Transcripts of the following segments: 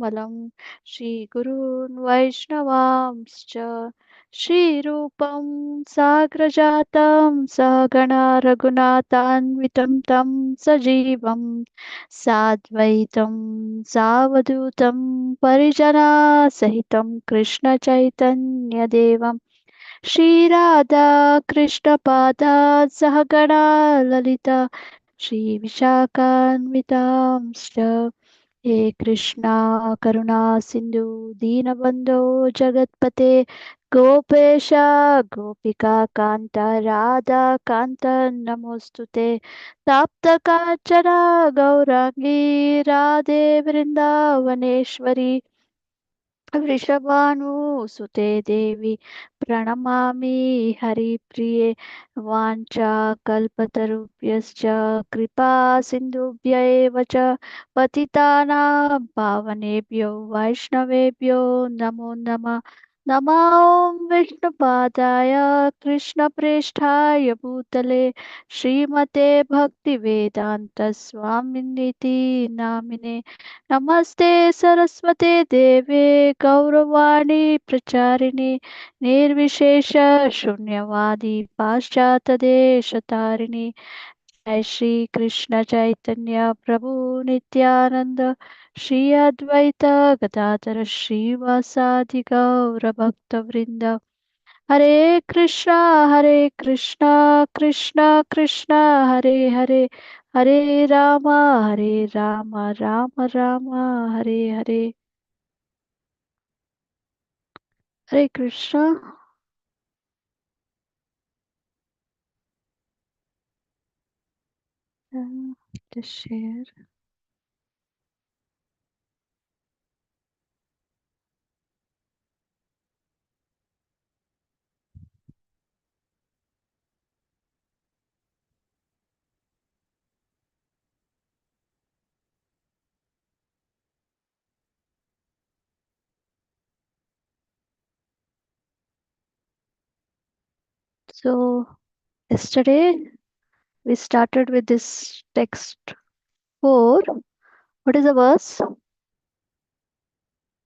मलं श्रीगुरून् वैष्णवांश्च श्रीरूपं साग्रजातं सहगणा रघुनाथान्वितं तं सजीवं साद्वैतं सावधूतं परिजनासहितं कृष्णचैतन्यदेवं श्रीराधा कृष्णपादात् सहगणा ललिता श्रीविशाखान्वितांश्च हे कृष्णा करुणा सिंधु दीनबंधो जगतपते गोपेश गोपिका कांत राधा कांत नमोस्तुते तप्त कांचन गौरांगी राधे वृंदावनेश्वरी वृषभानुसुते देवी प्रणमामि हरिप्रिये वाञ्छाकल्पतरुभ्यश्च कृपा सिन्धुभ्य एव च पतितानां पावनेभ्यो वैष्णवेभ्यो नमो नमः नमो ॐ विष्णुपादाय कृष्णप्रेष्ठाय भूतले श्रीमते भक्तिवेदान्तस्वामिनिति नामिने नमस्ते सरस्वते देवे गौरवाणी प्रचारिणे निर्विशेष शून्यवादी पाश्चातदेशतारिणे जय श्री कृष्ण चैतन्य प्रभु नित्यानंद श्री अद्वैत गदाधर श्रीवासादि गौर भक्त वृंद हरे Krishna Krishna Krishna Hare Hare Hare Ram Ram Ram Hare Hare Hare Krishna to share. So, yesterday we started with this text 4. What is the verse?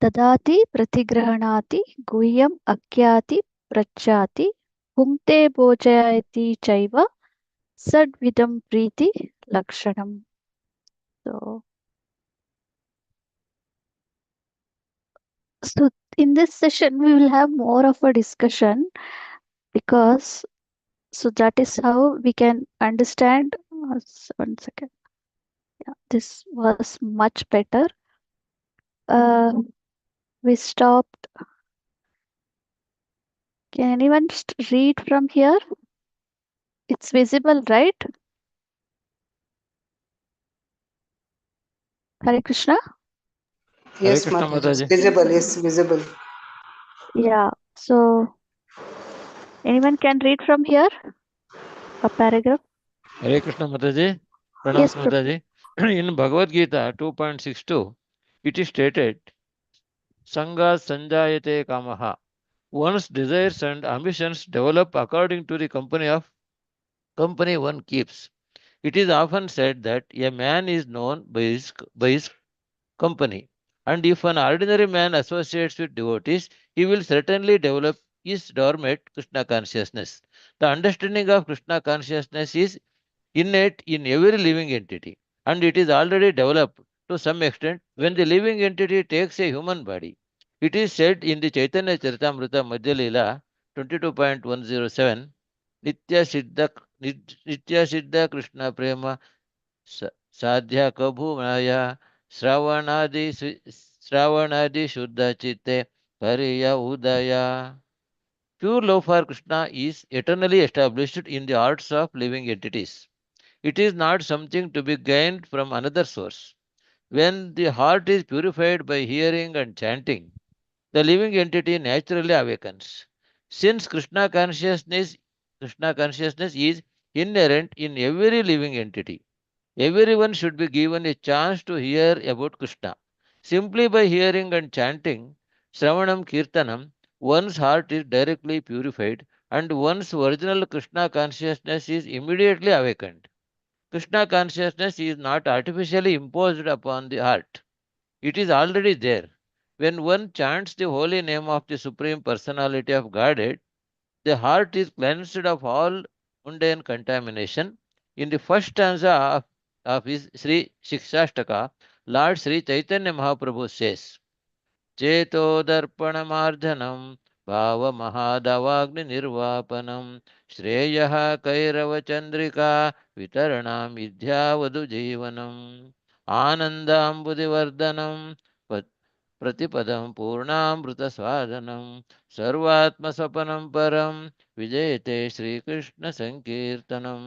Tadati pratigrahanati guhyam akyati prachati bhungte bojayati chaiva sadvidam priti lakshanam. So in this session we will have more of a discussion because so that is how we can understand. 1 second. Yeah, this was much better. We stopped. Can anyone read from here? It's visible, right? Hare Krishna. Hare Yes, Krishna Mataji. Mataji. Visible, yes, visible. Yeah. So anyone can read from here a paragraph? Hare Krishna Mataji. Yes, Pranams Mataji. In Bhagavad Gita 2.62, it is stated, Sangha Sanjayate Kamaha. One's desires and ambitions develop according to the company one keeps. It is often said that a man is known by his company, and if an ordinary man associates with devotees, he will certainly develop his dormant Krishna consciousness. The understanding of Krishna consciousness is innate in every living entity, and it is already developed to some extent when the living entity takes a human body. It is said in the Chaitanya Charitamrita Madhya Leela 22.107, Nitya Siddha Krishna Prema Sadhya Kabhu Maya Shravanadi Shuddha Chitte Hariya Udaya. Pure love for Krishna is eternally established in the hearts of living entities. It is not something to be gained from another source. When the heart is purified by hearing and chanting, the living entity naturally awakens. Since Krishna consciousness is inherent in every living entity, everyone should be given a chance to hear about Krishna. Simply by hearing and chanting Shravanam Kirtanam, one's heart is directly purified and one's original Krishna consciousness is immediately awakened. Krishna consciousness is not artificially imposed upon the heart. It is already there. When one chants the holy name of the Supreme Personality of Godhead, the heart is cleansed of all mundane contamination. In the first stanza of his Sri Shikshashtaka, Lord Sri Chaitanya Mahaprabhu says, चेतोदर्पणमार्जनं भावमहादवाग्निर्वापनं श्रेयः कैरवचन्द्रिका वितरणां विद्यावधुजीवनम् आनन्दाम्बुदिवर्धनं प्रतिपदं पूर्णामृतस्वादनं सर्वात्मसपनं परं विजयते श्रीकृष्णसङ्कीर्तनम्.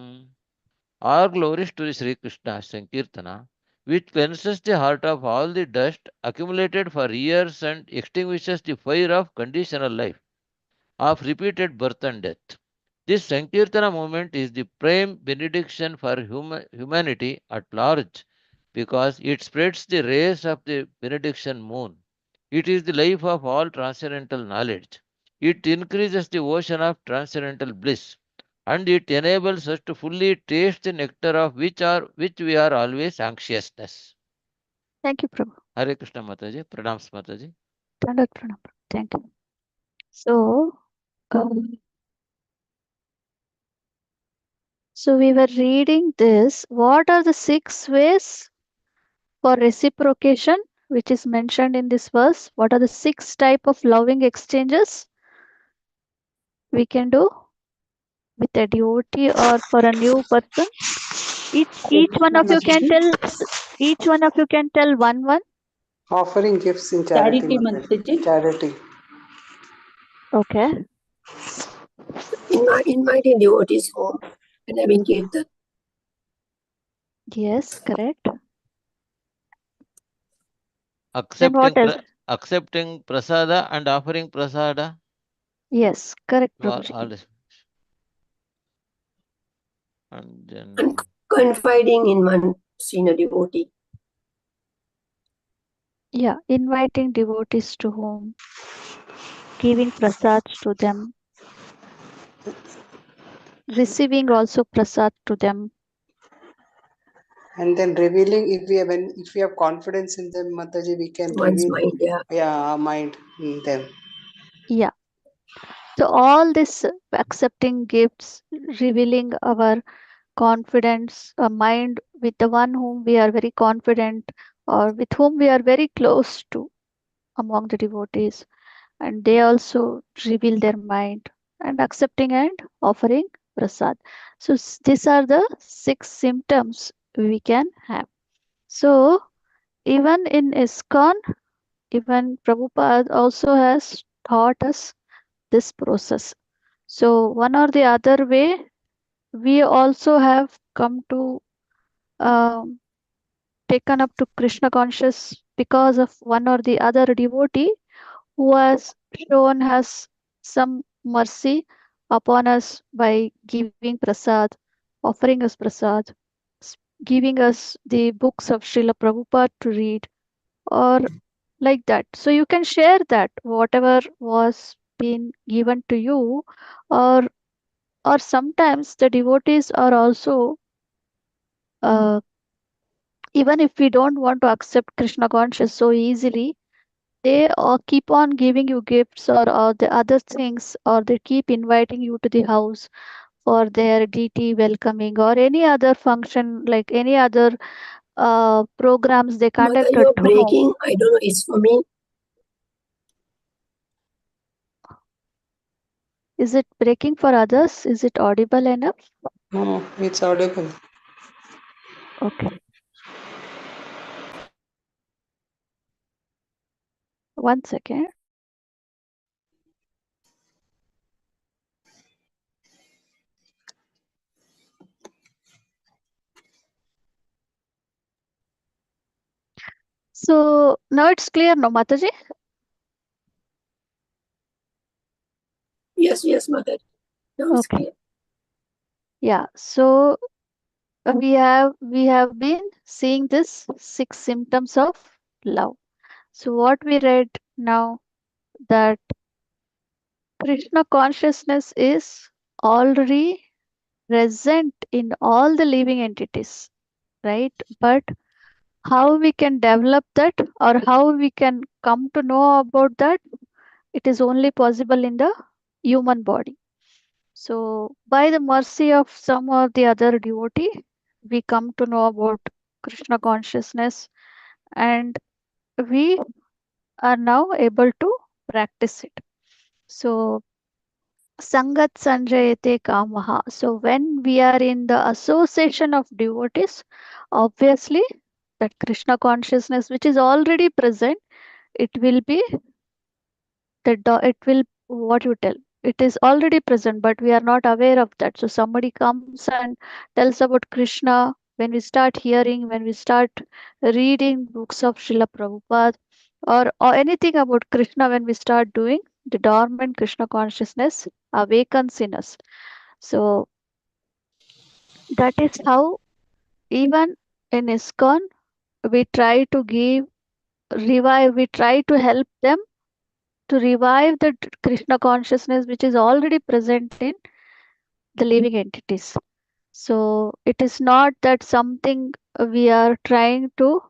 All glories to the Sri Krishna Sankirtana, which cleanses the heart of all the dust accumulated for years and extinguishes the fire of conditional life, of repeated birth and death. This Sankirtana movement is the prime benediction for humanity at large because it spreads the rays of the benediction moon. It is the life of all transcendental knowledge. It increases the ocean of transcendental bliss and it enables us to fully taste the nectar of which we are always anxiousness. Thank you, Prabhu. Hare Krishna Mataji, Pranams Mataji. Standard Pranam. Thank you. So, so we were reading this. What are the 6 ways for reciprocation, which is mentioned in this verse? What are the 6 type of loving exchanges we can do with a devotee or for a new person? Each one Krishna of you can Mataji. tell. Each one of you can tell one. Offering gifts in charity. Charity Mataji. Mataji. Charity. Okay. Inviting devotees home and having kirtan. Yes, correct. Accepting prasada and offering prasada. Yes, correct, All Prabhuji. this. And then And confiding in one senior devotee. Yeah, inviting devotees to home, giving prasads to them, receiving also prasad to them. And then revealing if we have confidence in them, Mataji, we can One's reveal mind, our mind in them. Yeah. So all this accepting gifts, revealing our confidence, a mind with the one whom we are very confident or with whom we are very close to among the devotees, and they also reveal their mind and accepting and offering prasad. So these are the 6 symptoms we can have. So even in ISKCON, even Prabhupada also has taught us this process. So one or the other way, we also have come to taken up to Krishna conscious because of one or the other devotee who has shown us some mercy upon us by giving prasad, offering us prasad, giving us the books of Srila Prabhupada to read, or like that. So you can share that whatever was been given to you, or sometimes the devotees are also uh, even if we don't want to accept Krishna conscious so easily, they keep on giving you gifts or the other things, or they keep inviting you to the house for their DT welcoming or any other function, like any other programs they Mother, conduct at you're home. breaking. I don't know. It's for me. Is it breaking for others? Is it audible enough? No, it's audible. Okay. One second. So now it's clear, no, Mataji? Yes, Mother. Now it's Okay. clear. Yeah. So we have been seeing this 6 symptoms of love. So what we read now, that Krishna consciousness is already present in all the living entities, right? But how we can develop that or how we can come to know about that, it is only possible in the human body. So, by the mercy of some or the other devotee, we come to know about Krishna consciousness and we are now able to practice it. So, Sangat Sanjayate Kamaha. So, when we are in the association of devotees, obviously that Krishna consciousness which is already present, it will be it will what you tell, it is already present but we are not aware of that. So somebody comes and tells about Krishna, when we start hearing, when we start reading books of Srila Prabhupada, or anything about Krishna, when we start doing, the dormant Krishna consciousness awakens in us. So that is how even in ISKCON we try to we try to help them to revive the Krishna consciousness which is already present in the living entities. So it is not that something we are trying to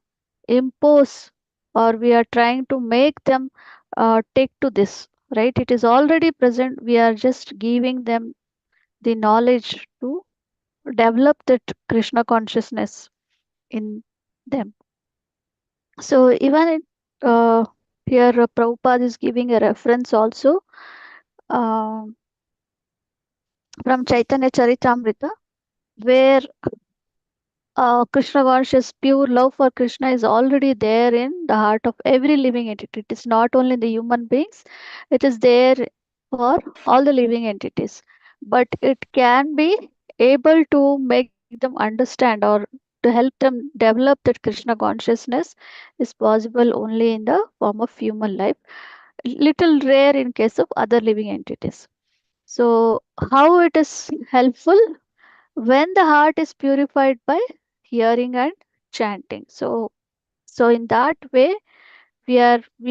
impose or we are trying to make them take to this, right? It is already present. We are just giving them the knowledge to develop that Krishna consciousness in them. So even here Prabhupada is giving a reference also. um from Chaitanya Charitamrita, where Krishna conscious pure love for Krishna is already there in the heart of every living entity. It is not only the human beings, it is there for all the living entities. But it can be able to make them understand or to help them develop that Krishna consciousness is possible only in the form of human life. Little rare in case of other living entities. So, how it is helpful? When the heart is purified by hearing and chanting. So in that way we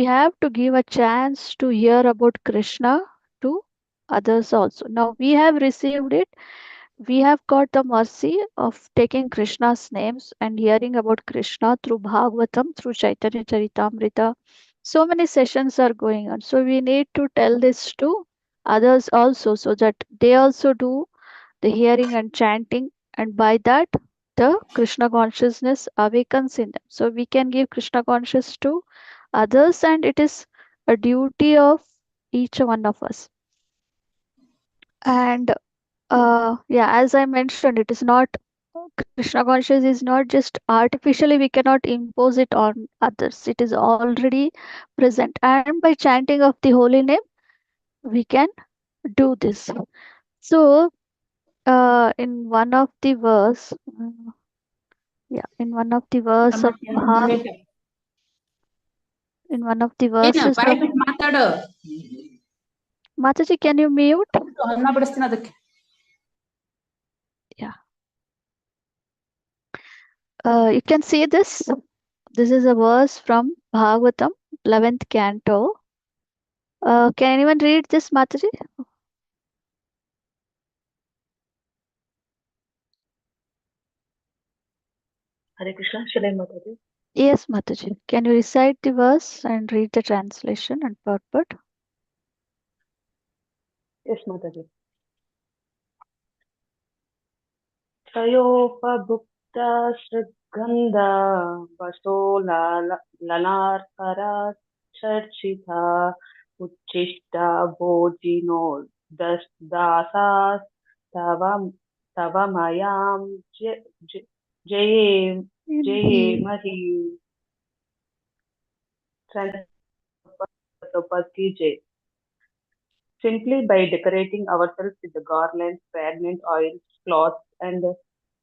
have to give a chance to hear about Krishna to others also. Now we have received it, we have got the mercy of taking Krishna's names and hearing about Krishna through Bhagavatam, through Chaitanya Charitamrita. So many sessions are going on, so we need to tell this to others also so that they also do the hearing and chanting, and by that the Krishna consciousness awakens in them. So we can give Krishna consciousness to others, and it is a duty of each one of us. And yeah, as I mentioned, it is not, Krishna consciousness is not just artificially, we cannot impose it on others. It is already present, and by chanting of the holy name we can do this. So in one of the verse, yeah, in one of the verse of in one of the verses of ಮಾತಾಡು Mataji, can you mute? ಅನ್ನ ಬಿಡಿಸ್ತೀನಿ ಅದಕ್ಕೆ. Yeah. You can see this. This is a verse from Bhagavatam, 11th canto. Can anyone read this, Mataji? Hare Krishna, should I Mataji? Yes, Mataji. Can you recite the verse and read the translation and purport? Yes, Mataji. Trayopabhukta sriggandha vaso lanarkara charchita uchishta bojino dasas tavamayam jaye mahi. Simply by decorating ourselves with the garlands, fragrant oils, cloths, and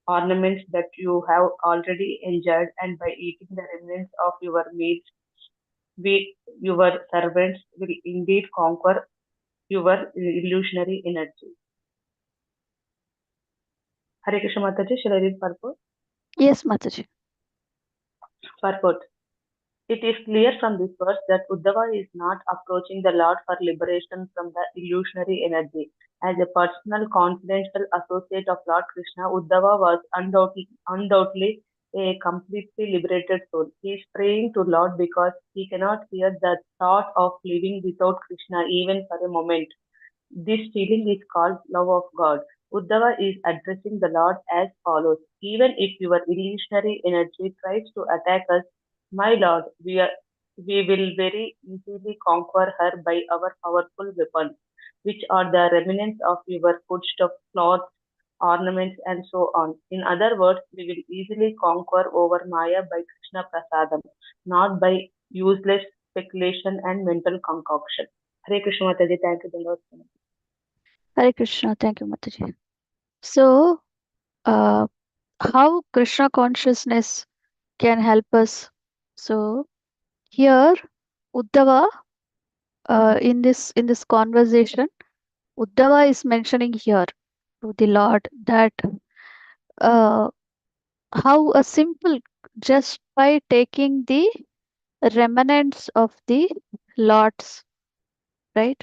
ornaments that you have already enjoyed, and by eating the remnants of your meals, your servants will indeed conquer your illusionary energy. Hare Krishna Mataji, shall I read purport? Yes, Mataji. Purport. It is clear from this verse that Uddhava is not approaching the Lord for liberation from the illusionary energy. As a personal, confidential associate of Lord Krishna, Uddhava was undoubtedly a completely liberated soul. He is praying to Lord because he cannot bear the thought of living without Krishna even for a moment. This feeling is called love of God. Uddhava is addressing the Lord as follows: even if your illusionary energy tries to attack us, my Lord, we will very easily conquer her by our powerful weapons, which are the remnants of your foodstuff, clothes, ornaments, and so on. In other words, we will easily conquer over Maya by Krishna Prasadam, not by useless speculation and mental concoction. Hare Krishna Mataji, thank you, Lord. Hare Krishna. Thank you, Mataji. So, uh, how Krishna consciousness can help us? So, here, Uddhava, in this conversation, Uddhava is mentioning here to the Lord that uh, how a simple, just by taking the remnants of the Lord's, right?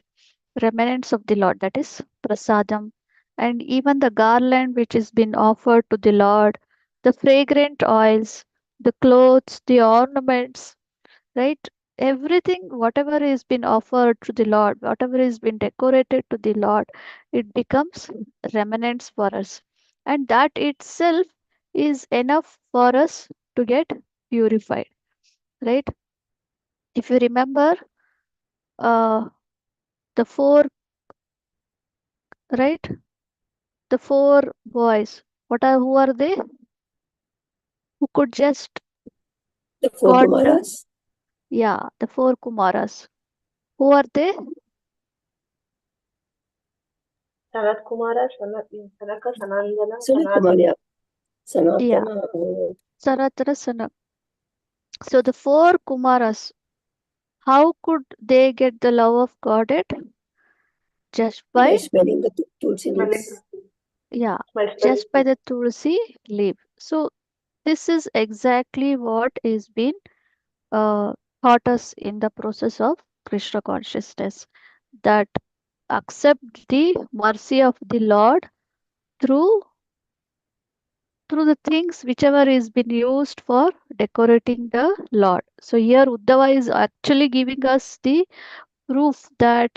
Remnants of the Lord, that is prasadam, and even the garland which has been offered to the Lord, the fragrant oils, the clothes, the ornaments, right? Everything, whatever is been offered to the Lord, whatever is been decorated to the Lord, it becomes remnants for us. And that itself is enough for us to get purified, right? If you remember, uh, the four, right? The four boys, who are they? Who could just The four got the, Kumaras. yeah, the four Kumaras. Who are they? Sanat Kumara, Sanaka, Sanandana, Sanat Kumar, yeah. Yeah, Sanatana. Saratara Sanak. So the four Kumaras, how could they get the love of God? It just by, By smelling the tulsi smelling leaves. yeah, by smelling just by the Tulsi leaf. So this is exactly what is being uh, taught us in the process of Krishna consciousness, that accept the mercy of the Lord through the things whichever is been used for decorating the Lord. So here Uddhava is actually giving us the proof that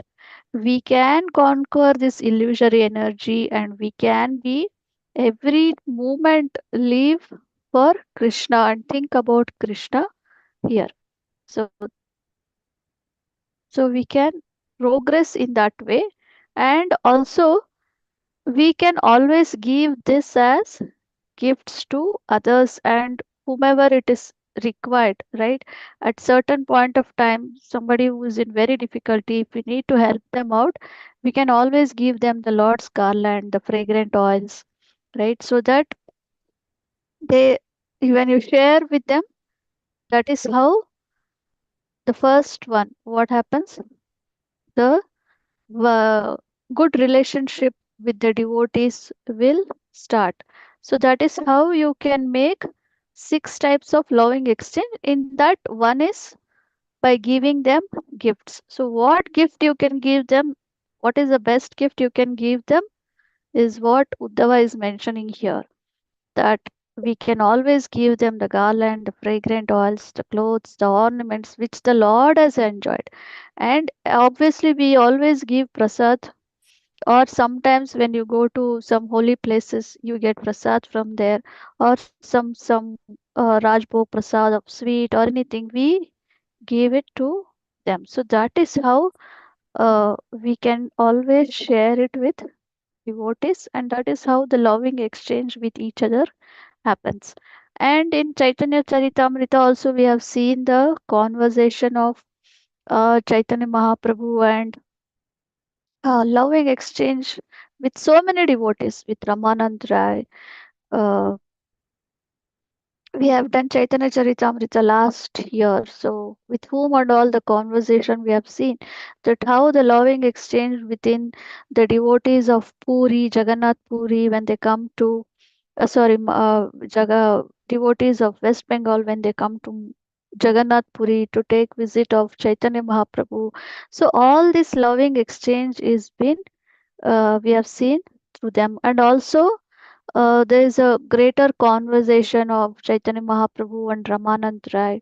we can conquer this illusory energy and we can be every moment live for Krishna and think about Krishna here. So we can progress in that way, and also we can always give this as gifts to others and whomever it is required, right? At certain point of time, somebody who is in very difficulty, if we need to help them out, we can always give them the Lord's garland, the fragrant oils, right? So that they, when you share with them, that is how the first one, what happens, the good relationship with the devotees will start. So that is how you can make 6 types of loving exchange. In that, one is by giving them gifts. So what gift you can give them, what is the best gift you can give them, is what Uddhava is mentioning here, that we can always give them the garland, the fragrant oils, the clothes, the ornaments which the Lord has enjoyed. And obviously we always give prasad, or sometimes when you go to some holy places you get prasad from there, or some rajbhog prasad of sweet or anything, we give it to them. So that is how we can always share it with devotees, and that is how the loving exchange with each other happens. And in Chaitanya Charitamrita also we have seen the conversation of Chaitanya Mahaprabhu and loving exchange with so many devotees, with Ramanand Rai. Uh, we have done Chaitanya Charitamrita last year. So, with whom and all the conversation we have seen, that how the loving exchange within the devotees of Puri, Jagannath Puri, when they come to, devotees of West Bengal when they come to Jagannath Puri to take visit of Chaitanya Mahaprabhu. So, all this loving exchange is been we have seen through them. And also there is a greater conversation of Chaitanya Mahaprabhu and Ramanand Rai,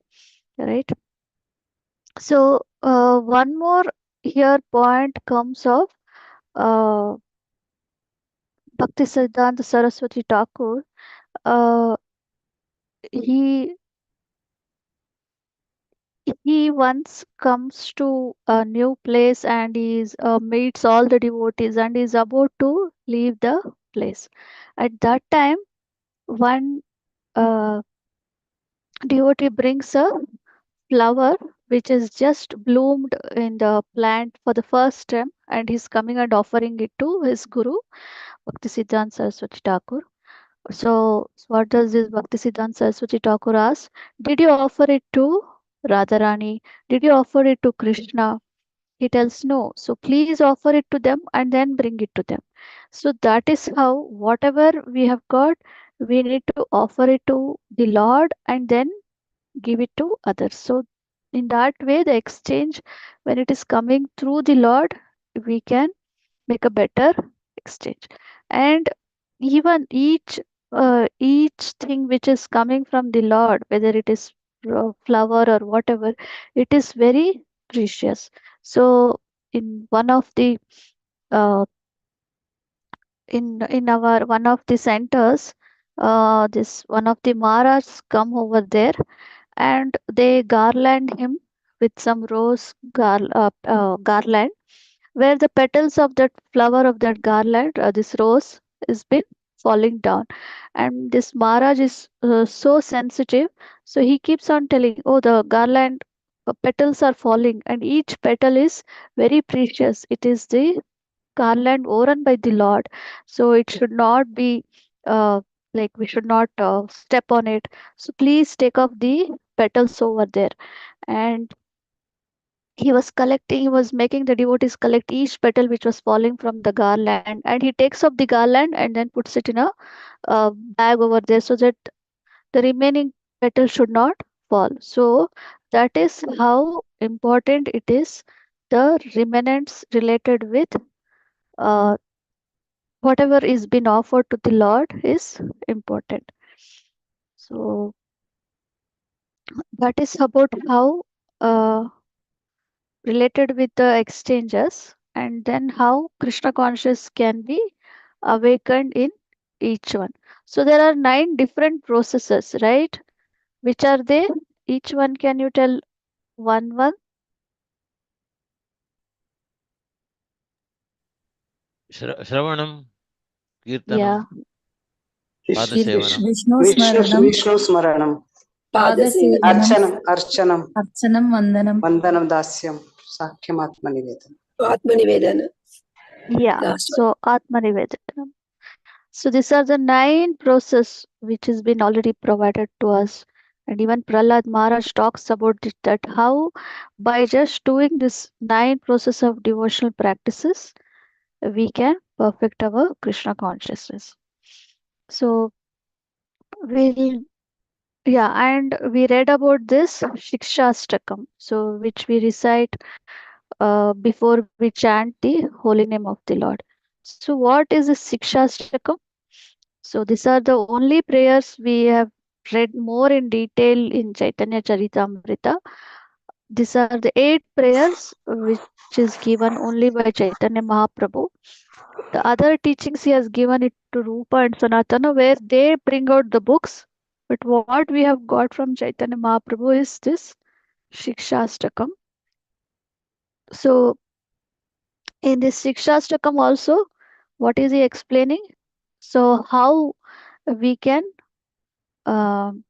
right? So one more here point comes of uh, Bhakti Siddhanta Saraswati Thakur. Uh, he he once comes to a new place and he's meets all the devotees and is about to leave the place. At that time, one uh, devotee brings a flower which is just bloomed in the plant for the first time, and he's coming and offering it to his guru, Bhaktisiddhanta Saraswati Thakur. So, what does this Bhaktisiddhanta Saraswati Thakur ask? Did you offer it to Radharani? Did you offer it to Krishna? He tells no. So, please offer it to them and then bring it to them. So, that is how whatever we have got, we need to offer it to the Lord and then give it to others. So, in that way, the exchange, when it is coming through the Lord, we can make a better exchange. And even each thing which is coming from the Lord, whether it is flower or whatever, it is very precious. So, in one of the uh, in our one of the centers, this one of the Maharajs come over there and they garland him with some garland, where the petals of that flower of that garland, this rose, is been falling down. And this Maharaj is so sensitive, so he keeps on telling, "Oh, the garland petals are falling, and each petal is very precious. It is the garland worn by the Lord, so it should not be uh, like we should not step on it. So please take off the petals over there." And he was making the devotees collect each petal which was falling from the garland, and he takes up the garland and then puts it in a bag over there so that the remaining petal should not fall. So that is how important it is. The remnants related with uh, whatever is been offered to the Lord is important. So that is about how related with the exchanges, and then how Krishna conscious can be awakened in each one. So there are 9 different processes, right? Which are they? Each one, can you tell one? Shravanam, Yeah. Kirtanam, Vish- Padasevanam. Vishnu Vishnu स्मरणं Vishnu Smaranam, पादसेवनम् पादसेवनम् Archanam Archanam, अर्चनं वन्दनं Vandanam Dasyam, Sakhyam Atmanivedana. आत्मनिवेदन Yeah. Last So Atma Nivedana. So these are the 9 process which has been already provided to us. And even Prahlad Maharaj talks about it, that how by just doing this 9 process of devotional practices, we can perfect our Krishna consciousness. So we'll yeah, and we read about this Shikshastakam, so which we recite before we chant the holy name of the Lord. So what is this Shikshastakam? So these are the only prayers we have read more in detail in Chaitanya Charitamrita. These are the 8 prayers which is given only by Chaitanya Mahaprabhu. The other teachings he has given it to Rupa and Sanatana, where they bring out the books. But what we have got from Chaitanya Mahaprabhu is this Shikshastakam. So in this Shikshastakam also, what is he explaining? So how we can um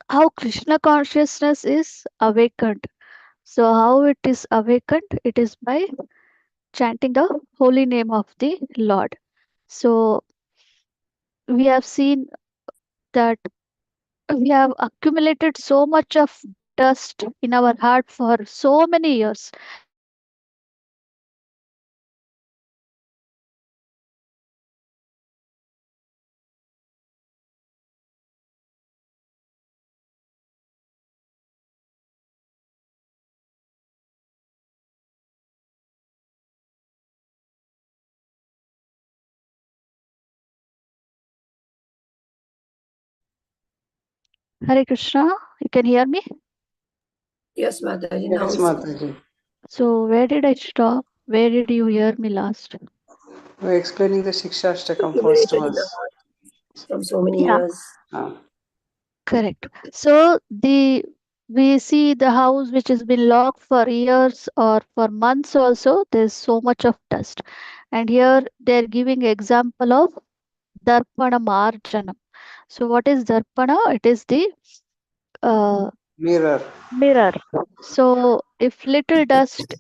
how Krishna consciousness is awakened. So how it is awakened? It is by chanting the holy name of the Lord. So we have seen that we have accumulated so much of dust in our heart for so many years, and we are not able to Hare Krishna, you can hear me? Yes, Mataji. Now Yes, it's Mataji. So where did I stop? Where did you hear me last? We're explaining the Shikshashtakam first accumulated in the verse. heart from so many Yeah, years. correct. So we see the house which has been locked for years or for months also, there's so much of dust. And here they're giving example of Darpana Marjanam. So what is Darpana? It is the uh, Mirror. mirror. So if little dust,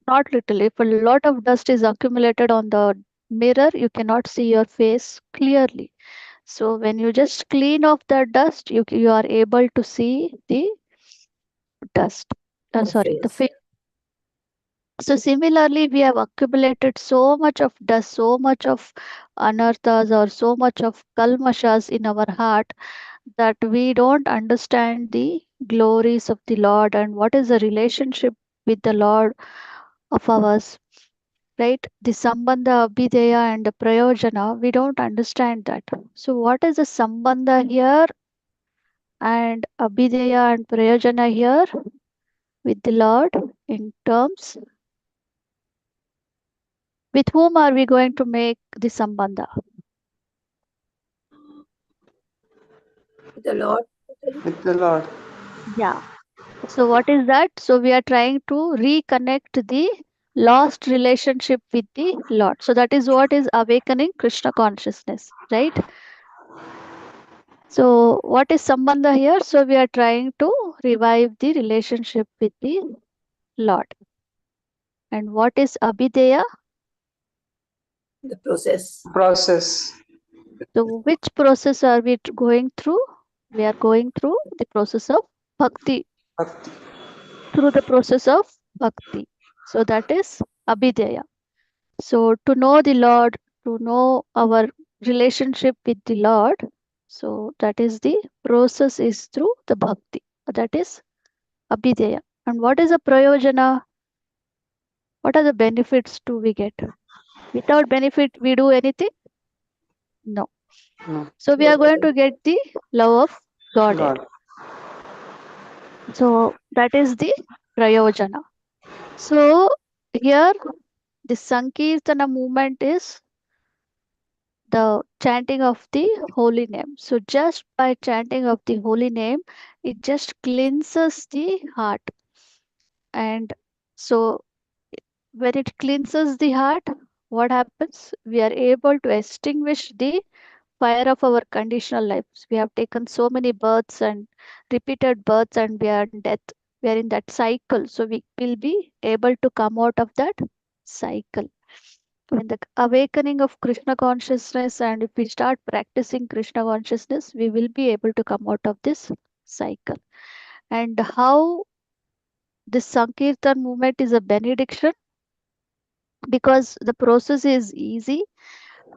not little, if a lot of dust is accumulated on the mirror, you cannot see your face clearly. So when you just clean off the dust, you are able to see the dust. The Sorry, the face. face. So similarly, we have accumulated so much of dust, so much of anarthas or so much of kalmashas in our heart that we don't understand the glories of the Lord and what is the relationship with the Lord of ours, right? The sambandha, abhideya, and the prayojana, we don't understand that. So, what is the sambandha here and abhideya and prayojana here with the Lord in terms? With whom are we going to make the sambandha? With the Lord. Mataji. With the Lord. Yeah. So, what is that? So, we are trying to reconnect the lost relationship with the Lord. So, that is what is awakening Krishna consciousness, right? So, what is sambandha here? So, we are trying to revive the relationship with the Lord. And what is abhideya? The process. Process. So, which process are we going through? We are going through the process of bhakti, Bhakti. through the process of bhakti. So, that is abhideya. So, to know the Lord, to know our relationship with the Lord, so that is the process is through the bhakti. That is abhideya. And what is a prayojana? What are the benefits do we get? Without benefit, we do anything? No. No. So we No, are going Mataji. to get the love of Godhead. God. So that is the prayojana. So here the Sankirtana movement is the chanting of the holy name. So just by chanting of the holy name, it just cleanses the heart. And so when it cleanses the heart, what happens? We are able to extinguish the fire of our conditional lives. We have taken so many births and repeated births, and we are in death. We are in that cycle. So we will be able to come out of that cycle. When the awakening of Krishna consciousness, and if we start practicing Krishna consciousness, we will be able to come out of this cycle. And how this Sankirtan movement is a benediction, because the process is easy,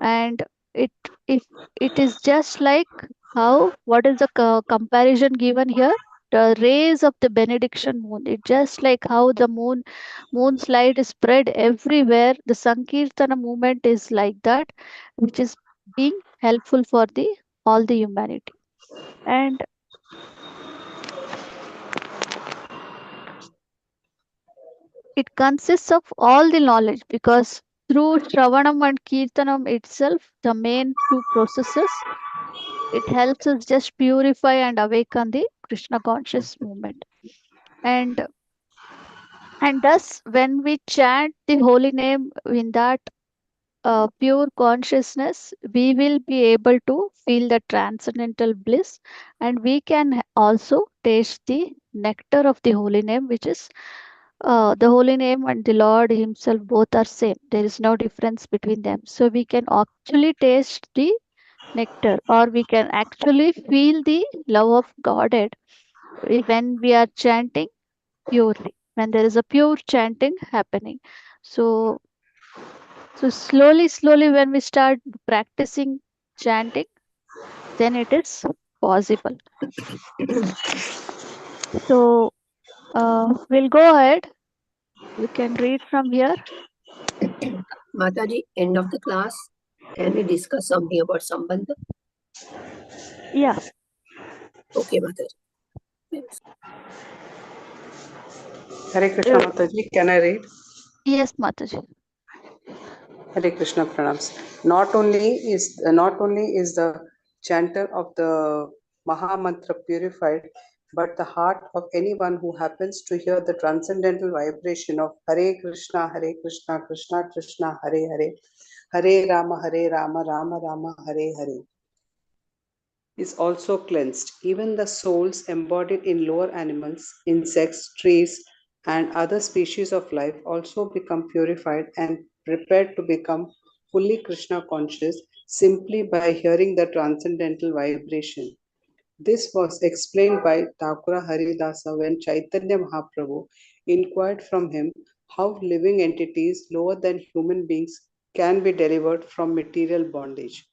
and it if it is just like how, what is the comparison given here, the rays of the benediction moon, it just like how the moon's light is spread everywhere, the Sankirtana movement is like that, which is being helpful for the all the humanity. And it consists of all the knowledge, because through Shravanam and Kirtanam itself, the main two processes, it helps us just purify and awaken the Krishna conscious movement. And thus when we chant the holy name in that pure consciousness, we will be able to feel the transcendental bliss, and we can also taste the nectar of the holy name, which is the holy name and the Lord Himself both are same. There is no difference between them. So we can actually taste the nectar, or we can actually feel the love of Godhead when we are chanting purely, when there is a pure chanting happening. So, slowly, when we start practicing chanting, then it is possible. So, we'll go ahead. You can read from here. Mataji, end of the class. Can we discuss something about Sambandha? Yeah. Okay, Mataji. Yes. Hare Krishna Mataji, can I read? Yes, Mataji. Hare Krishna pranams. Not only is the chanter of the Maha Mantra purified, but the heart of anyone who happens to hear the transcendental vibration of Hare Krishna, Krishna Krishna, Hare Rama, Rama Rama, Hare Hare, is also cleansed. Even the souls embodied in lower animals, insects, trees, and other species of life also become purified and prepared to become fully Krishna conscious simply by hearing the transcendental vibration. This was explained by Thakura Haridasa when Chaitanya Mahaprabhu inquired from him how living entities lower than human beings can be delivered from material bondage.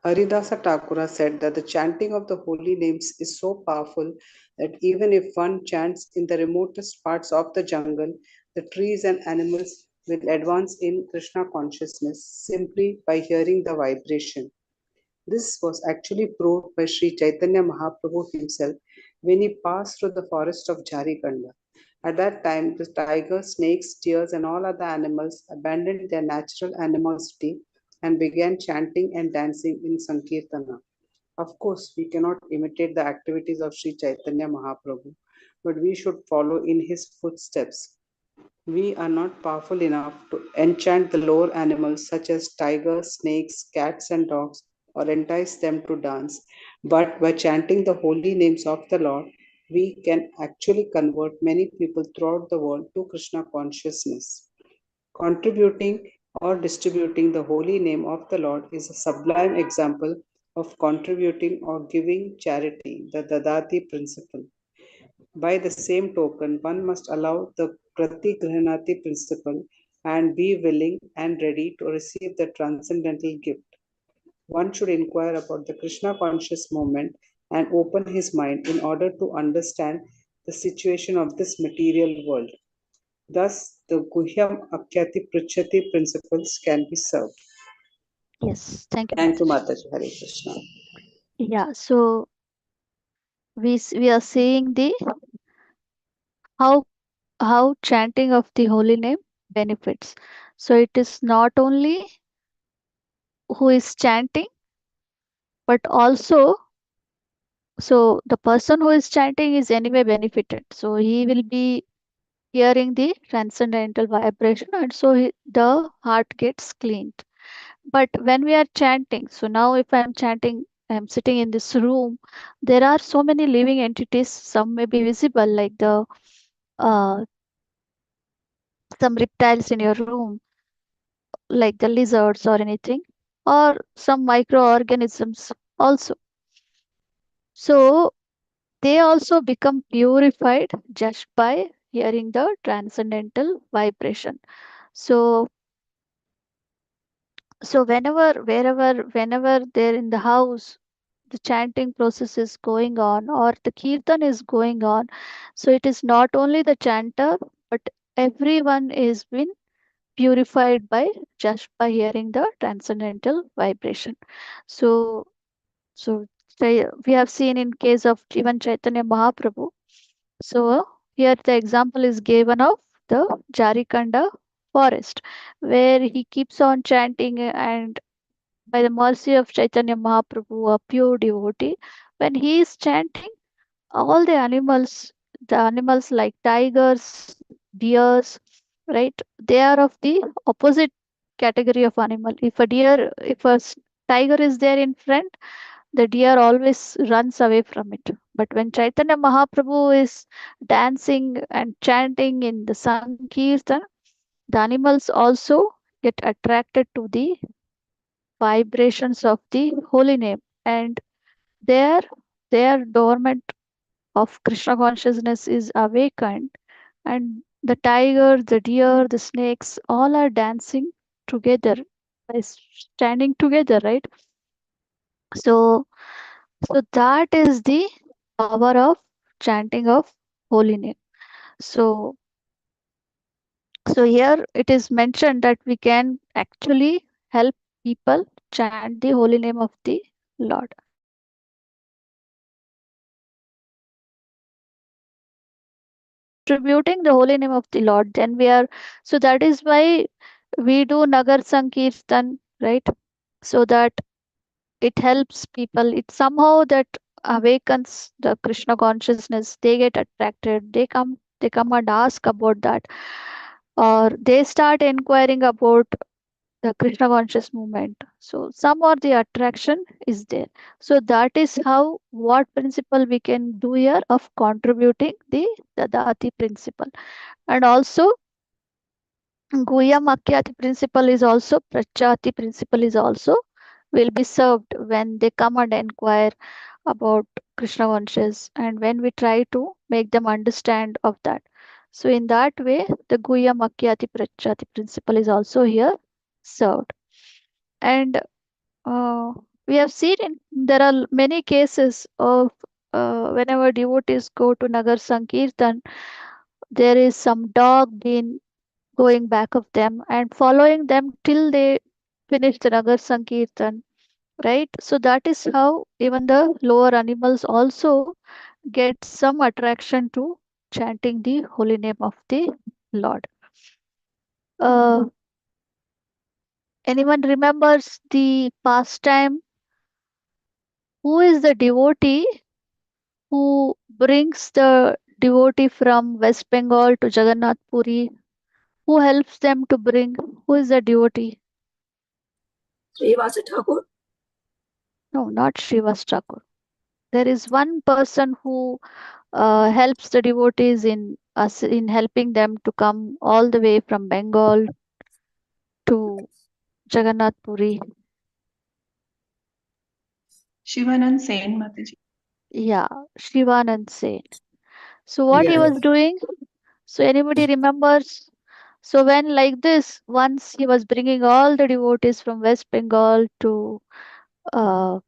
Haridasa Thakura said that the chanting of the holy names is so powerful that even if one chants in the remotest parts of the jungle, the trees and animals will advance in Krishna consciousness simply by hearing the vibration. This was actually proved by Sri Chaitanya Mahaprabhu himself when he passed through the forest of Jharikanda. At that time, the tigers, snakes, deers, and all other animals abandoned their natural animosity and began chanting and dancing in Sankirtana. Of course, we cannot imitate the activities of Sri Chaitanya Mahaprabhu, but we should follow in his footsteps. We are not powerful enough to enchant the lower animals such as tigers, snakes, cats, and dogs or entice them to dance. But by chanting the holy names of the Lord, we can actually convert many people throughout the world to Krishna consciousness. Contributing or distributing the holy name of the Lord is a sublime example of contributing or giving charity, the Dadati principle. By the same token, one must allow the Pratigrihanati principle and be willing and ready to receive the transcendental gift. One should inquire about the Krishna conscious movement and open his mind in order to understand the situation of this material world. Thus, the Guhyam Akyati Prichati principles can be served. Yes, thank you, Thank you, Mataji. Mataji. Hare Krishna. Yeah, so we are seeing the how how chanting of the holy name benefits. So it is not only who is chanting, but also so the person who is chanting is anyway benefited. So he will be hearing the transcendental vibration, and so the heart gets cleaned. But when we are chanting, so now if I'm chanting, I'm sitting in this room, there are so many living entities. Some may be visible, like the some reptiles in your room, like the lizards or anything, or some microorganisms also. So they also become purified just by hearing the transcendental vibration. So so whenever they're in the house, the chanting process is going on or the kirtan is going on, so it is not only the chanter, but everyone is been purified by just by hearing the transcendental vibration. So so we have seen in case of even Chaitanya Mahaprabhu. So here the example is given of the Jarikanda forest, where he keeps on chanting, and by the mercy of Chaitanya Mahaprabhu, a pure devotee, when he is chanting, all the animals like tigers, deers, right? They are of the opposite category of animal. If tiger is there in front, the deer always runs away from it. But when Chaitanya Mahaprabhu is dancing and chanting in the Sankirtan, the animals also get attracted to the vibrations of the holy name, and their their dormant of Krishna consciousness is awakened, and the tiger, the deer, the snakes all are dancing together by standing together, right? So so that is the power of chanting of holy name. So so here it is mentioned that we can actually help people chant the holy name of the Lord. contributing the holy name of the Lord, then we are, so that is why we do Nagar Sankirtan, right? So that it helps people, it somehow that awakens the Krishna consciousness. They get attracted, they come and ask about that, or they start inquiring about the Krishna conscious movement. So some or the attraction is there. So that is how, what principle we can do here of contributing the Dadati principle. And also Guya Makyati principle is also, Prachati principle is also will be served when they come and inquire about Krishna conscious, and when we try to make them understand of that. So in that way, the Guya Makyati Prachati principle is also here served. And we have seen there are many cases of whenever devotees go to Nagar Sankirtan, there is some dog being going back of them and following them till they finish the Nagar Sankirtan, right? So that is how even the lower animals also get some attraction to chanting the holy name of the Lord. Uh, Anyone remembers the pastime? Who is the devotee who brings the devotee from West Bengal to Jagannath Puri? Who helps them to bring? Who is the devotee? Srivasa Thakur. No, not Srivas Thakur. There is one person who helps the devotees in us in helping them to come all the way from Bengal to Jagannath Puri. Shivanand Sen Mataji. Yeah, Shivanand Sen. So what he Yeah. was doing? So anybody remembers? So when like this, once he was bringing all the devotees from West Bengal to uh,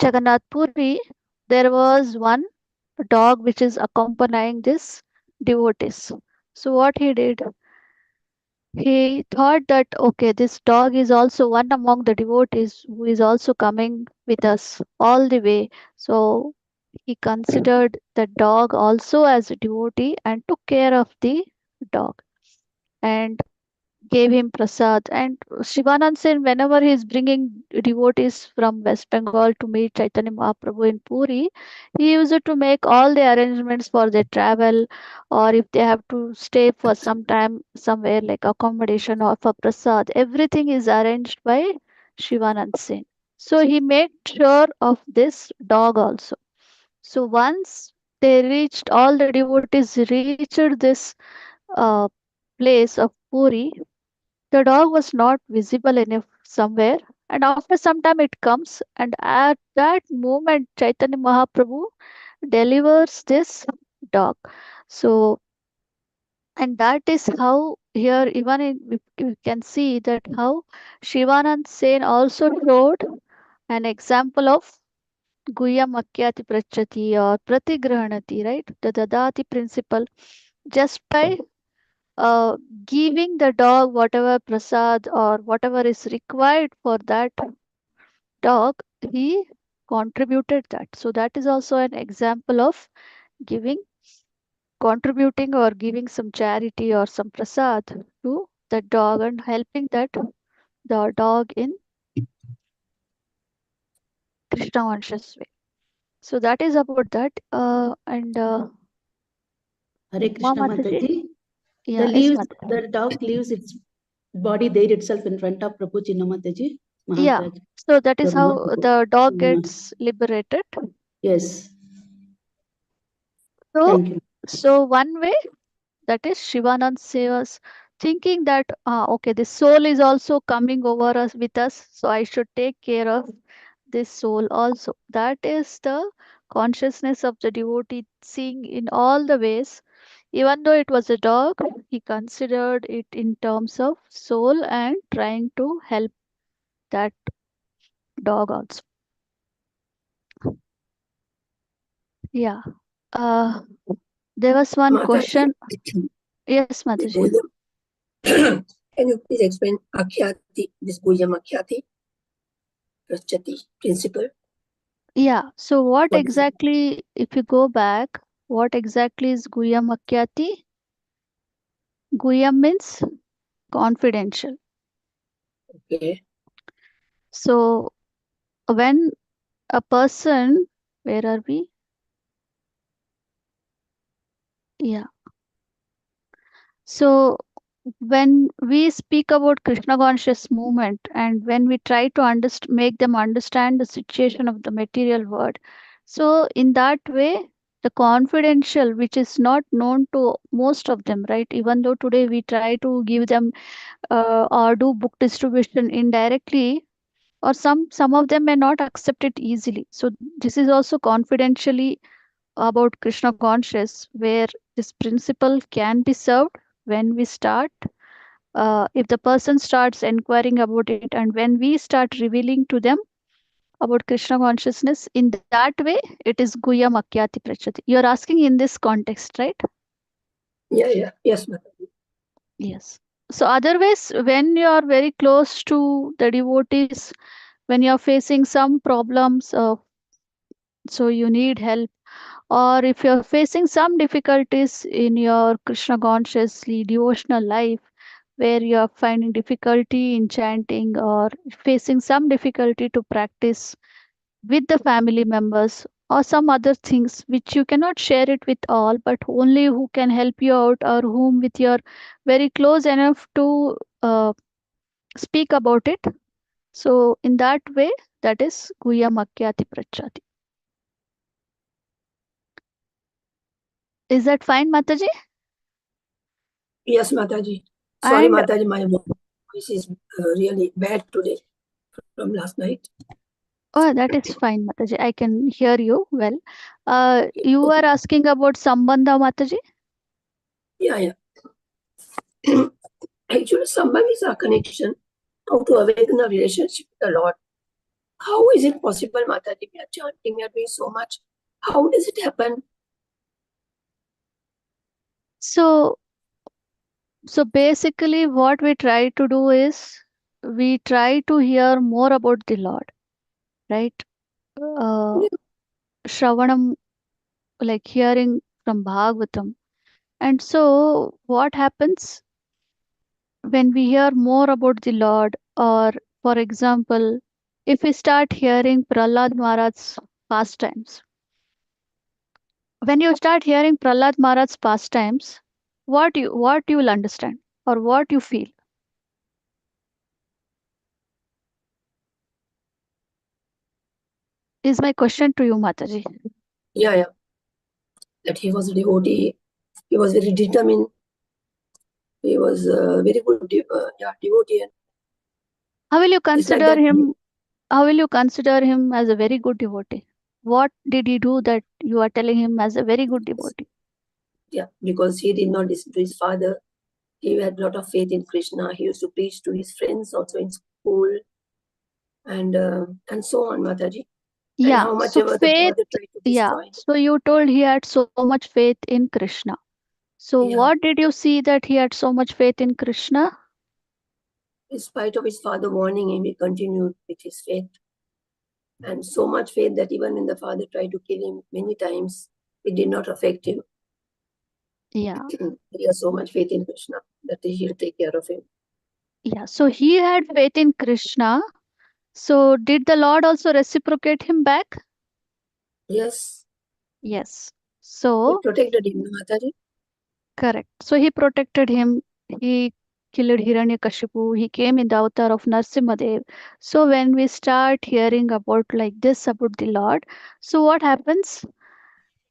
Jagannath Puri, there was one dog which is accompanying this devotees. So what he did? He thought that okay, this dog is also one among the devotees who is also coming with us all the way. So he considered the dog also as a devotee and took care of the dog and gave him prasad. And Shivanand Sen, whenever he is bringing devotees from West Bengal to meet Chaitanya Mahaprabhu in Puri, he used to make all the arrangements for their travel, or if they have to stay for some time somewhere like accommodation or for prasad, everything is arranged by Shivanand Sen. So he made sure of this dog also. So once they reached, all the devotees reached this uh, place of Puri, the dog was not visible enough somewhere, and after some time it comes, and at that moment Chaitanya Mahaprabhu delivers this dog. So, and that is how here even in, we can see that how Shivanand Sen also showed an example of Guya Makyati Prachati or Pratigrahanati, right? The Dadati principle, just by uh, giving the dog whatever prasad or whatever is required for that dog, he contributed that. So that is also an example of giving, contributing or giving some charity or some prasad to the dog and helping that the dog in Krishna conscious way. So that is about that. And Hare Krishna Mataji, Mataji. yeah, yes, Mataji. The dog leaves its body there itself in front of Prabhu Chinna Mataji. Yeah, Maharaj. so that is The how Mahaprabhu. the dog gets liberated. Yes. So, Thank you. so one way, that is Shivanand Sevas thinking that okay, the soul is also coming over us with us, so I should take care of this soul also. That is the consciousness of the devotee, seeing in all the ways. Even though it was a dog, he considered it in terms of soul and trying to help that dog also. Yeah. Uh, there was one Mataji. question. Yes, Mataji. Can you please explain Akhyati, this Guya Makyati Prachati principle? Yeah. So what What is it? exactly, if you go back, what exactly is Guhyam Akyati? Guhyam means confidential. Okay. So when a person, where are we? Yeah. So when we speak about Krishna conscious movement and when we try to make them understand the situation of the material world, so in that way, the confidential, which is not known to most of them, right? Even though today we try to give them or do book distribution indirectly, or some of them may not accept it easily. So this is also confidentially about Krishna conscious, where this principle can be served when we start. If the person starts inquiring about it, and when we start revealing to them about Krishna consciousness, in that way, it is Guhyam Akyati Prachati. You are asking in this context, right? Yeah. Yes, Mataji. Yes. So, otherwise, when you are very close to the devotees, when you are facing some problems, so you need help, or if you're facing some difficulties in your Krishna consciously devotional life, where you are finding difficulty in chanting or facing some difficulty to practice with the family members or some other things which you cannot share it with all, but only who can help you out or whom with your very close enough to speak about it. So in that way, that is Guya Makyati Prachati. Is that fine, Mataji? Yes, Mataji. Sorry, And Mataji, my voice is really bad today from last night. oh, that is fine, Mataji. I can hear you well. You Okay. are asking about Sambandha, Mataji? Yeah. Actually, Sambandha is our connection, how to awaken a relationship with the Lord. How is it possible, Mataji? We are chanting, we are doing so much. How does it happen? So basically what we try to do is we try to hear more about the Lord, right? Uh, Shravanam, like hearing from Bhagavatam. And so what happens when we hear more about the Lord, or for example, if we start hearing Prahlad Maharaj's pastimes, when you start hearing Prahlad Maharaj's pastimes, what you will understand or what you feel is my question to you, Mataji. Yeah. That he was a devotee. He was very determined. He was a very good devotee. And How will you it's like consider that. him? How will you consider him as a very good devotee? What did he do that you are telling him as a very good devotee? Yeah, because he did not listen to his father. He had a lot of faith in Krishna. He used to preach to his friends also in school, and so on, Mataji. And Yeah, how much so ever the faith, father tried to yeah. destroy him. So you told he had so much faith in Krishna. So Yeah, what did you see that he had so much faith in Krishna? in spite of his father warning him, he continued with his faith. And so much faith that even when the father tried to kill him many times, it did not affect him. Yeah, He has so much faith in Krishna that he'll take care of him. yeah. So he had faith in Krishna. So did the Lord also reciprocate him back? Yes, Yes. he So protected him, Mataji. correct. So he protected him. He killed Hiranyakashipu. He came in the avatar of Narsimhadev. So when we start hearing about like this about the Lord, so what happens?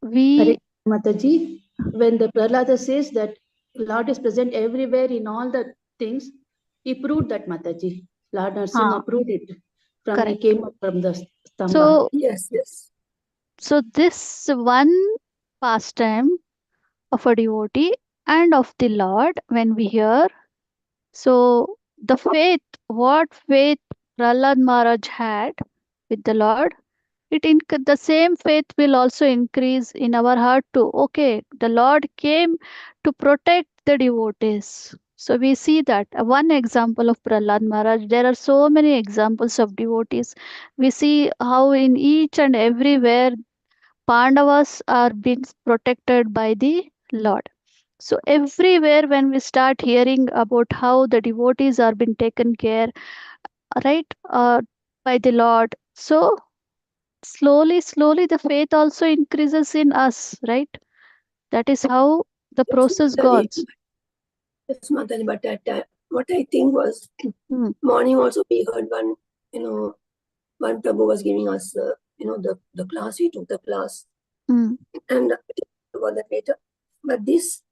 Hare We Mataji, when the Prahlada says that Lord is present everywhere in all the things, he proved that, Mataji. Lord ha Narasimha proved it from he correct. came up from the stamba. So Yes. this one pastime of a devotee and of the Lord when we hear. So the faith, what faith Prahlad Maharaj had with the Lord, the same faith will also increase in our heart too. Okay, the Lord came to protect the devotees. So we see that one example of Prahlad Maharaj. There are so many examples of devotees. We see how in each and everywhere Pandavas are being protected by the Lord. So everywhere when we start hearing about how the devotees are being taken care, right, by the Lord, so slowly the faith also increases in us, right? That is how the Yes, process Mataji. goes. Yes, Mataji, but that time, what I think was, Hmm. morning also we heard one, one Prabhu was giving us, the class, we took the class, Hmm. and about that later. But this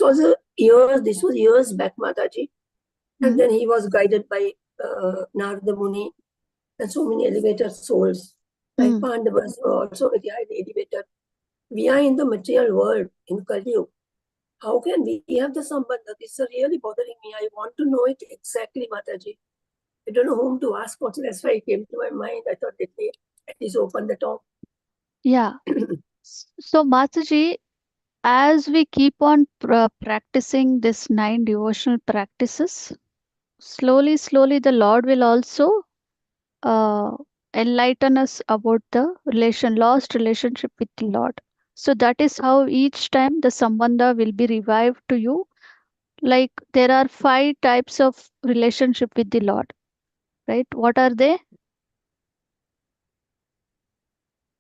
was years back, Mataji. Hmm. And then he was guided by Narada Muni and so many elevated souls, like Pandavas were also very highly elevated. We are in the material world, in Kali Yuga. How can we have the sambandha? This is really bothering me. I want to know it exactly, Mataji. I don't know whom to ask also. That's why it came to my mind. I thought, let me at least open the talk. Yeah. So Mataji, as we keep on practicing this 9 devotional practices, slowly the Lord will also uh, enlighten us about the lost relationship with the Lord. So that is how each time the sambandha will be revived to you. Like there are 5 types of relationship with the Lord, right? What are they?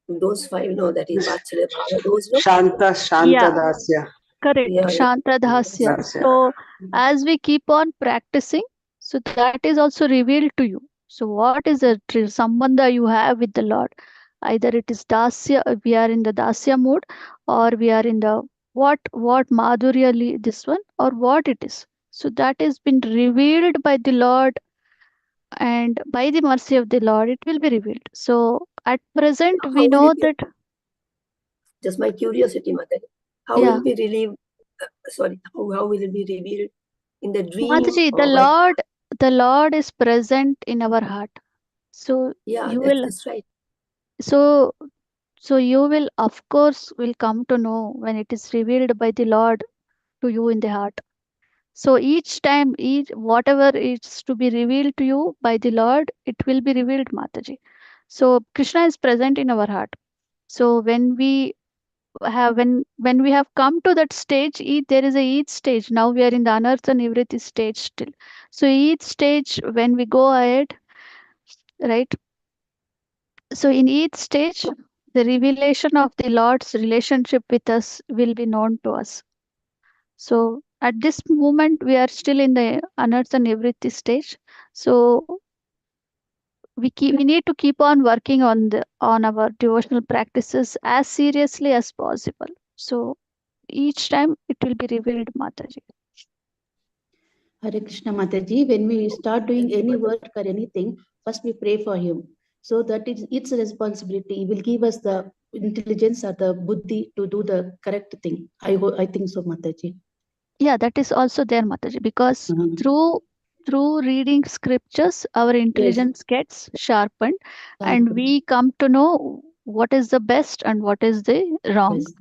Those 5, that is Vatsalya Bhava. Those, Shanta Yeah, Dasya. correct. yeah, Shanta Dhasya. Dasya. So as we keep on practicing, so that is also revealed to you. So what is the sambandha you have with the Lord? Either it is Dasya, we are in the Dasya mood, or we are in the what Madhurya this one, or what it is. So that has been revealed by the Lord, and by the mercy of the Lord, it will be revealed. So at present, how we will know it be? that, Just my curiosity, Mataji. How will yeah, it be relieved? How will it be revealed? In the dream Mataji, or by? The Lord is present in our heart. So Yeah, you will, that's right. so so you will of course will come to know when it is revealed by the Lord to you in the heart. So each time, each whatever is to be revealed to you by the Lord, it will be revealed, Mataji. So Krishna is present in our heart. So when we have come to that stage, there is a each stage. Now we are in the anartha nivriti stage still. So each stage when we go ahead, right? So in each stage, the revelation of the Lord's relationship with us will be known to us. So at this moment, we are still in the anartha nivriti stage. So we need to keep on working on our devotional practices as seriously as possible. So each time it will be revealed, Mataji. Hare Krishna Mataji, when we start doing any work or anything, first we pray for him. So that it's a responsibility. He will give us the intelligence or the buddhi to do the correct thing. I think so, Mataji. Yeah, that is also there, Mataji, because Uh-huh. through reading scriptures, our Yes, intelligence gets sharpened, and sharp. we come to know what is the best and what is the wrong. Yes.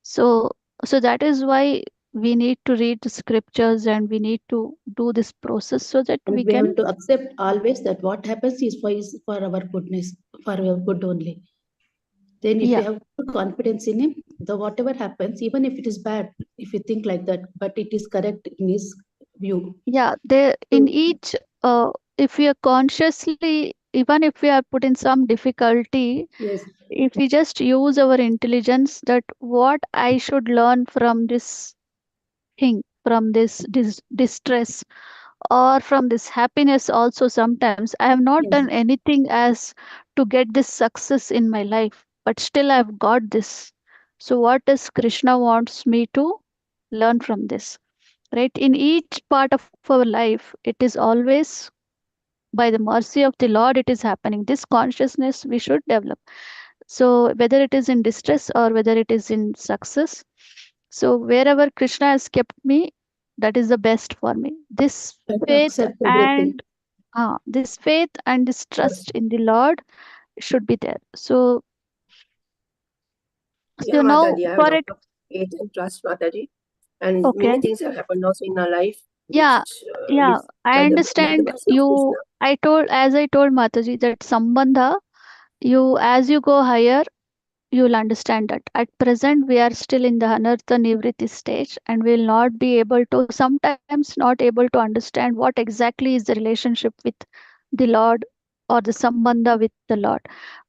So that is why we need to read the scriptures, and we need to do this process so that And we we have can, to accept always that what happens is for our goodness, for our good only. Then if yeah, you have confidence in him, the whatever happens, even if it is bad, if you think like that, but it is correct in his view. yeah, there So, in each, if we are consciously, even if we are put in some difficulty, yes, if we just use our intelligence, that what I should learn from this thing, from this distress, or from this happiness also. Sometimes I have not yes, done anything as to get this success in my life, but still I've got this. So what does Krishna wants me to learn from this, right? In each part of our life, it is always by the mercy of the Lord it is happening. This consciousness we should develop. So whether it is in distress or whether it is in success, so wherever Krishna has kept me, that is the best for me. have to accept everything. This faith and this Yes. trust in the Lord should be there. So Yeah, now Mataji, I have a for lot it, of faith and trust, Mataji. And okay, many things have happened also in our life, yeah, which yeah, I by the understand mercy of you. Krishna. As I told Mataji, that sambandha, you as you go higher, you will understand that at present we are still in the anartha nivritti stage and will not be able to, sometimes not able to understand what exactly is the relationship with the Lord or the sambandha with the Lord.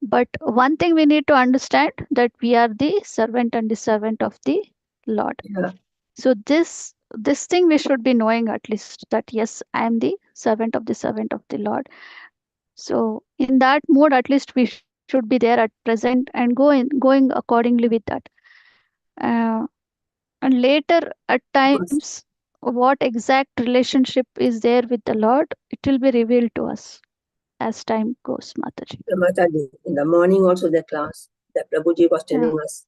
But one thing we need to understand, that we are the servant and the servant of the Lord. Yeah. So this thing we should be knowing, at least, that yes, I am the servant of the Lord. So in that mode, at least we should be there at present and going accordingly with that. Uh, and later at Because times, what exact relationship is there with the Lord, it will be revealed to us as time goes, Mataji. Mataji, in the morning also the class, the Prabhuji was Yeah. telling us,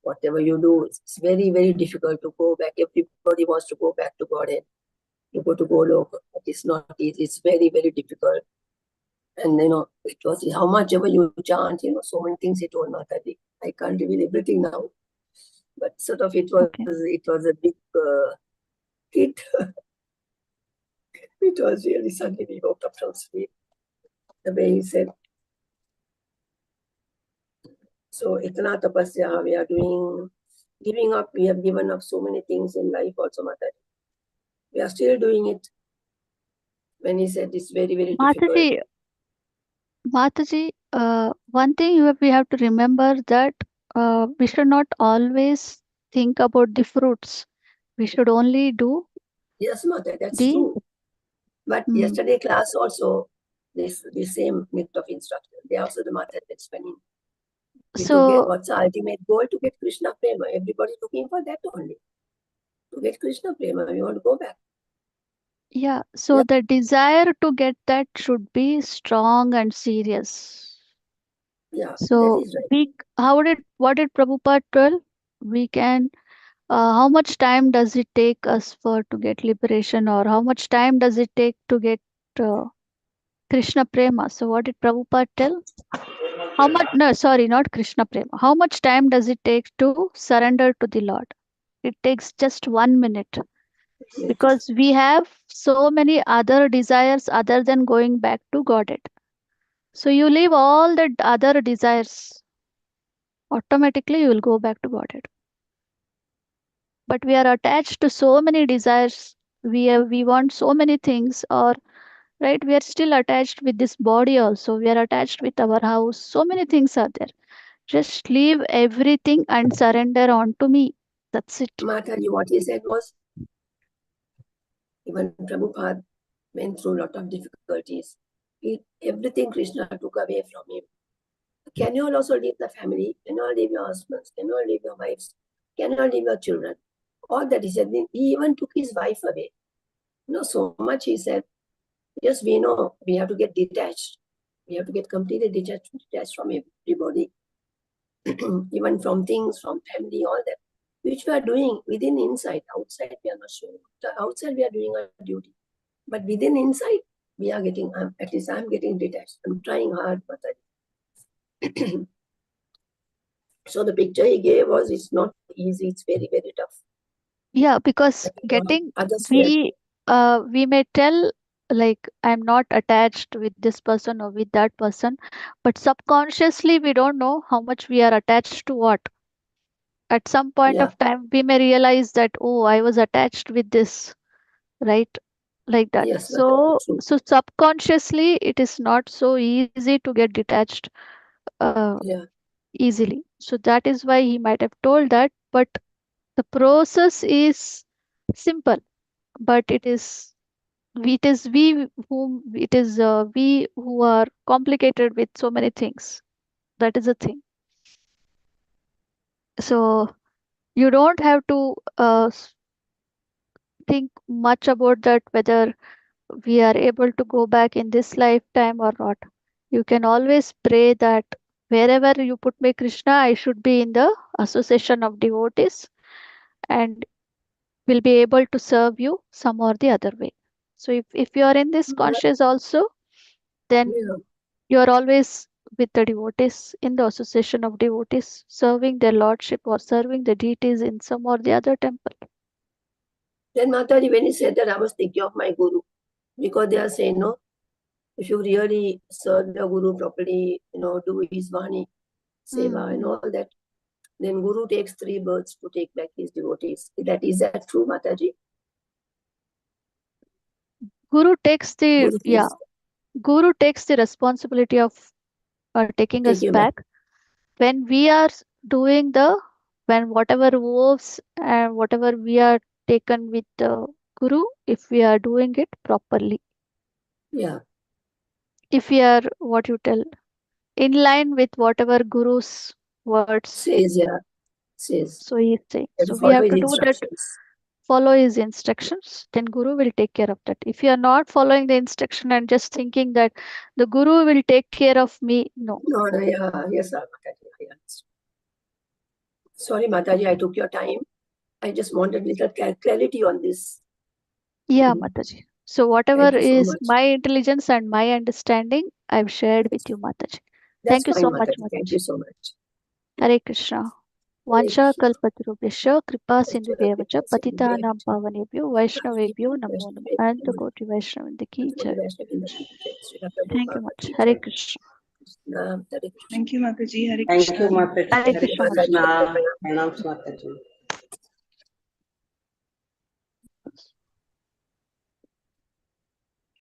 whatever you do, it's very, very difficult to go back. Everybody wants to go back to Godhead. You go to Golok, but it's not easy. It's very, very difficult. And it was how much ever you chant, so many things he told Mataji. I can't reveal everything now, but sort of it was a big hit. It was really suddenly we woke up from sleep. The way he said. So itna tapasya we are doing, giving up. We have given up so many things in life also, Mataji. We are still doing it. When he said it's very, very difficult. Mataji, one thing we have to remember, that we should not always think about the fruits. We should only do Yes, Mataji, that's the true. But yesterday class also, this the same method of instruction. They also the Mataji explaining. To get what's the ultimate goal? To get Krishna Prema. Everybody looking for that only. To get Krishna Prema, we want to go back. Yeah, so the desire to get that should be strong and serious. Yeah, that So is right. what did Prabhupada tell? We can, how much time does it take us to get liberation, or how much time does it take to get Krishna Prema? So what did Prabhupada tell? How much, no, sorry, not Krishna Prema. How much time does it take to surrender to the Lord? It takes just 1 minute, because we have so many other desires other than going back to Godhead. So you leave all the other desires, automatically you will go back to Godhead. But we are attached to so many desires. We want so many things, or right, we are still attached with this body also. We are attached with our house. So many things are there. Just leave everything and surrender on to me. That's it. Mataji, what he said was, even Prabhupada went through a lot of difficulties. Everything Krishna took away from him. Can you all also leave the family? Can you all leave your husbands? Can you all leave your wives? Can you all leave your children? All that he said. He even took his wife away. So much he said. Yes, we know we have to get detached. We have to get completely detached from everybody. Even from things, from family, all that. Which we are doing within, inside. Outside we are not showing. Outside we are doing our duty. But within, inside, we are getting, at least I'm getting detached. I'm trying hard, but so the picture he gave was, it's not easy. It's very, very tough. Yeah, because getting, others we may tell, like, I'm not attached with this person or with that person, but subconsciously we don't know how much we are attached to what. At some point of time, we may realize that, oh, I was attached with this, right? Like that. Yes, So subconsciously, it is not so easy to get detached easily. So that is why he might have told that. But the process is simple, but it is we who are complicated with so many things. That is the thing. So you don't have to think much about that, whether we are able to go back in this lifetime or not. You can always pray that wherever you put me, Krishna, I should be in the association of devotees and will be able to serve you some or the other way. So if you are in this conscious also, then you are always with the devotees, in the association of devotees, serving their lordship or serving the deities in some or the other temple. Then Mataji, when he said that, I was thinking of my guru, because they are saying, no, if you really serve the guru properly, do his vani, seva and all that, then Guru takes 3 births to take back his devotees. Is that true, Mataji? Guru takes the Guru takes, Guru takes the responsibility of taking us take you back. back when we are doing when whatever vows and whatever we are taken with the Guru, if we are doing it properly, Yeah, if we are what you tell in line with whatever Guru's words. says, yeah, says. So he is saying. And So we follow have his to do that, instructions. follow his instructions, then Guru will take care of that. If you are not following the instruction and just thinking that the Guru will take care of me, no. No, yeah, yes, Mataji. I understand. Sorry, Mataji, I took your time. I just wanted little clarity on this. Yeah, Mataji. So whatever Thank you so is much. my intelligence and my understanding, I've shared with you, Mataji. That's Thank you fine, so much, Mataji. Thank Mataji. you so much. Hare Krishna. Hare Vancha Krishna. kalpatarubhyascha kripa sindhubhyeva cha patitanam pavanebhyo vaishnavebhyo namo namo. Ananta Koti Vaishnavindi ki jai. Thank you much. Hare Krishna. Thank you, Mataji. Hare Thank you, Krishna. Mataji. Hare Hare Krishna, Mataji. Krishna. Pranams, Mataji.